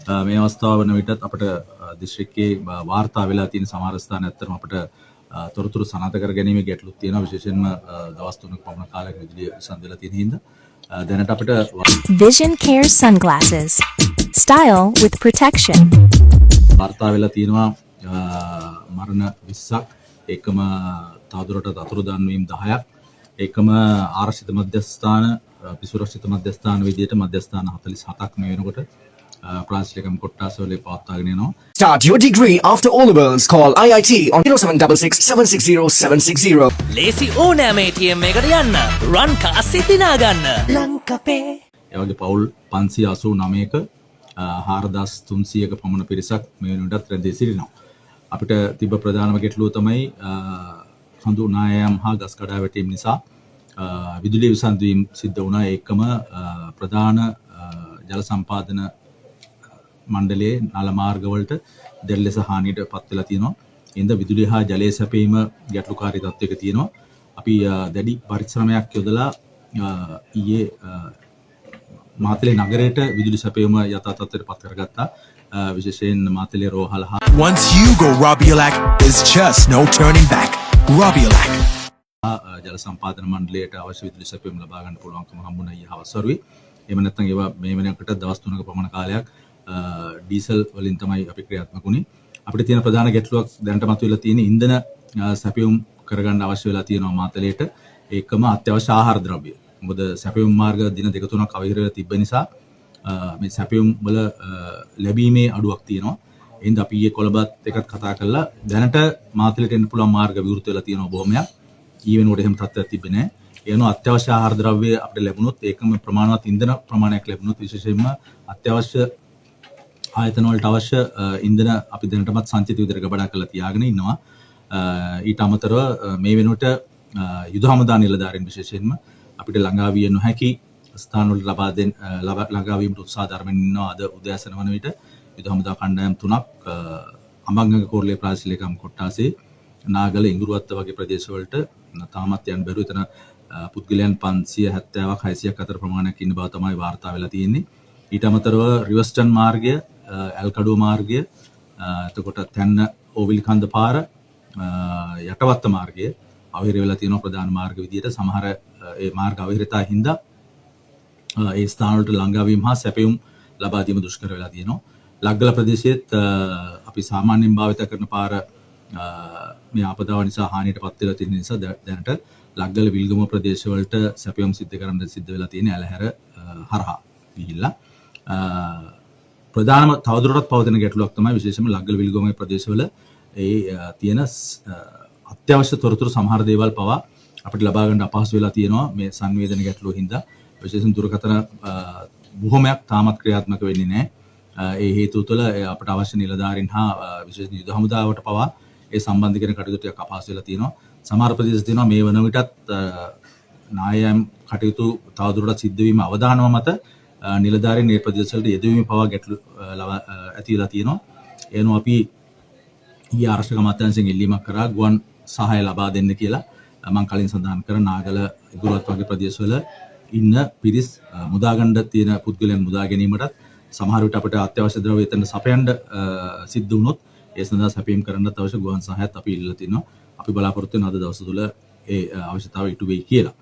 මේ අවස්ථාව වන විටත් අපිට දිස්ත්‍රික්කයේ වාර්තා වෙලා තියෙන සමහර ස්ථාන ඇත්තටම අපිට තොරතුරු සනාථ කර ගැනීමේ ගැටලුත් තියෙනවා විශේෂයෙන්ම දවස් 3ක පමණ කාලයක විදුලිය සංදෙලා තියෙන හින්දා දැනට අපිට Vision Care sunglasses. Style with protection. වාර්තා වෙලා තියෙනවා මරණ 20ක් එකම තවදුරටත් අතුරුදන් වීම 10ක් එකම ආරක්ෂිත මධ්‍යස්ථාන පිසුරක්ෂිත මධ්‍යස්ථාන විදියට මධ්‍යස්ථාන 47ක් මේ වෙනකොට ප්‍රාශ්ලිකම් කොට්ටාසවල පවත්වාගෙන යනවා. Start your degree after O-levels. Call IIT on 0766 760 760. ලේසි ඕනෑම ATM එකට යන්න. රන් කාසි දිනා ගන්න. ලංකපේ. ඒ වගේ පවුල් 589ක 4300ක පමණ පිරිසක් මේ වෙනකොටත් රැඳී සිටිනවා. අපිට තිබ්බ ප්‍රධානම ගැටලුව තමයි හඳු නායම් හා ගස් කඩා වැටීම නිසා විදුලිය විසන්ධ වීම සිද්ධ වුණා. ඒකම ප්‍රධාන ජල සම්පාදන මණ්ඩලයේ නල මාර්ගවලට දෙල්ලෙස හානියට පත් වෙලා තියෙනවා. ඉන්ද විදුලිය හා ජලය සැපීම ගැටලුකාරී තත්ත්වයක තියෙනවා. අපි දැඩි පරිශ්‍රමයක් යොදලා ඊයේ මාතලේ නගරයට විදුලි සැපයීම යථා තත්ත්වයට පත් කරගත්තා. විශේෂයෙන් මාතලේ රෝහල හා Once you go Robiolac, there's just no turning back. Robiolac. ජල සම්පාදන මණ්ඩලයට අවශ්‍ය විදුලි සැපයීම ලබා ගන්න පුළුවන්කම හම්බුණා ඊයේ හවස වරුවේ. එහෙම නැත්නම් ඒවා මේ වෙනකොට දවස් 3ක පමණ කාලයක් ඩීසල් වලින් තමයි අපි ක්‍රියාත්මක වුණේ. අපිට තියෙන ප්‍රධාන ගැටලුවක් දැනට මතුවලා තියෙන ඉන්ධන සැපයුම් කරගන්න අවශ්‍ය වෙලා තියෙනවා මාතලේට. ඒකම අත්‍යවශ්‍ය ආහාර ද්‍රව්‍ය. මොකද සැපයුම් මාර්ග දින දෙක තුනක් අවහිර වෙලා තිබ්බ නිසා මේ සැපයුම් වල ලැබීමේ අඩුවක් තියෙනවා. එහෙනම් අපි ඊයේ කොළඹත් එකත් කතා කළා. දැනට මාතලේට එන්න පුළුවන් මාර්ග විවෘත වෙලා තියෙනවා බොහොමයක්. ඊවෙනකොට එහෙම තත්ත්වයක් තිබෙන්නේ නැහැ. ඒනෝ අත්‍යවශ්‍ය ආහාර ද්‍රව්‍ය අපිට ලැබුණොත් ඒකම ප්‍රමාණවත් ඉන්ධන ප්‍රමාණයක් ලැබුණොත් විශේෂයෙන්ම අත්‍යවශ්‍ය ආයතන වලට අවශ්‍ය ඉන්ධන අපි දැනටමත් සංචිත විදිහට ගබඩා කරලා තියාගෙන ඉන්නවා. ඊට අමතරව මේ වෙනකොට යුද හමුදා නිලධාරීන් විශේෂයෙන්ම අපිට ළඟා විය නොහැකි ස්ථාන වලට ළඟා වීමට උත්සාහ දරමින් ඉන්නවා. අද උදෑසන වන විට යුද හමුදා කණ්ඩායම් 3ක් අඹංගක කෝරළේ ප්‍රාදේශීය කොට්ටාසේ නාගල ඉඟුරුවත්ත වගේ ප්‍රදේශවලට තාමත් යන්න බැරුව එතන පුද්ගලයන් 570ක් 600ක් අතර ප්‍රමාණයක් ඉන්න බව තමයි වාර්තා වෙලා තියෙන්නේ. ඊට අමතරව රිවර්ස්ටන් මාර්ගය, ඇල්කඩුව මාර්ගය, එතකොට තැන්න ඕවිල් කන්ද පාර, යටවත්ත මාර්ගය අවහිර වෙලා තියෙනවා ප්‍රධාන මාර්ග විදියට. සමහර ඒ මාර්ග අවහිරතා හින්දා ඒ ස්ථාන වලට ළඟා වීම හා සැපයුම් ලබා දීම දුෂ්කර වෙලා තියෙනවා. ලග්ගල ප්‍රදේශයේත් අපි සාමාන්‍යයෙන් භාවිත කරන පාර මේ ආපදාව නිසා හානියට පත් වෙලා තියෙන නිසා දැනට ලග්ගල විල්ගම ප්‍රදේශවලට සැපයුම් සිද්ධ කරන්න සිද්ධ වෙලා තියෙන ඇලහැර හරහා ගිහිල්ලා ප්‍රධානම තවදුරටත් පවතින ගැටලුවක් තමයි විශේෂයෙන්ම ලග්ගල විල්ගම ප්‍රදේශවල ඒ තියෙන අත්‍යවශ්‍ය තොරතුරු සමහර දේවල් පවා අපිට ලබා ගන්න අපහසු වෙලා තියෙනවා මේ සංවේදන ගැටලුව හින්දා. විශේෂයෙන් දුරකථන බොහොමයක් තාමත් ක්‍රියාත්මක වෙන්නේ නැහැ. ඒ හේතුව තුළ අපට අවශ්‍ය නිලධාරීන් හා විශේෂයෙන් යුද හමුදාවට පවා ඒ සම්බන්ධ කරන කටයුතු ටිකක් අපහසු වෙලා තියෙනවා. සමහර ප්‍රදේශ තියෙනවා මේ වන විටත් නායම් කටයුතු තවදුරටත් සිද්ධ වීම අවදානම මත නිලධාරීන් මේ ප්‍රදේශ වලට යෙදවීමේ පවා ගැටලු ඇති වෙලා තියෙනවා. එනවා අපි ඊ ආරක්ෂක අමාත්‍යාංශයෙන් ඉල්ලීමක් කරා ගුවන් සහාය ලබා දෙන්න කියලා. මම කලින් සඳහන් කර නාගල ඉගුරුවත් වගේ ප්‍රදේශවල ඉන්න පිරිස් මුදා ගන්න තියෙන පුද්ගලයන් මුදා ගැනීමටත් සමහර විට අපිට අත්‍යවශ්‍ය ද්‍රව්‍ය එතන සපයන්න සිද්ධ වුණොත් ඒ සඳහා සැපයීම් කරන්නත් අවශ්‍ය ගුවන් සහායත් අපි ඉල්ලලා තිනවා. අපි බලාපොරොත්තු වෙන අද දවස තුල ඒ අවශ්‍යතාවය ඉටු වෙයි කියලා.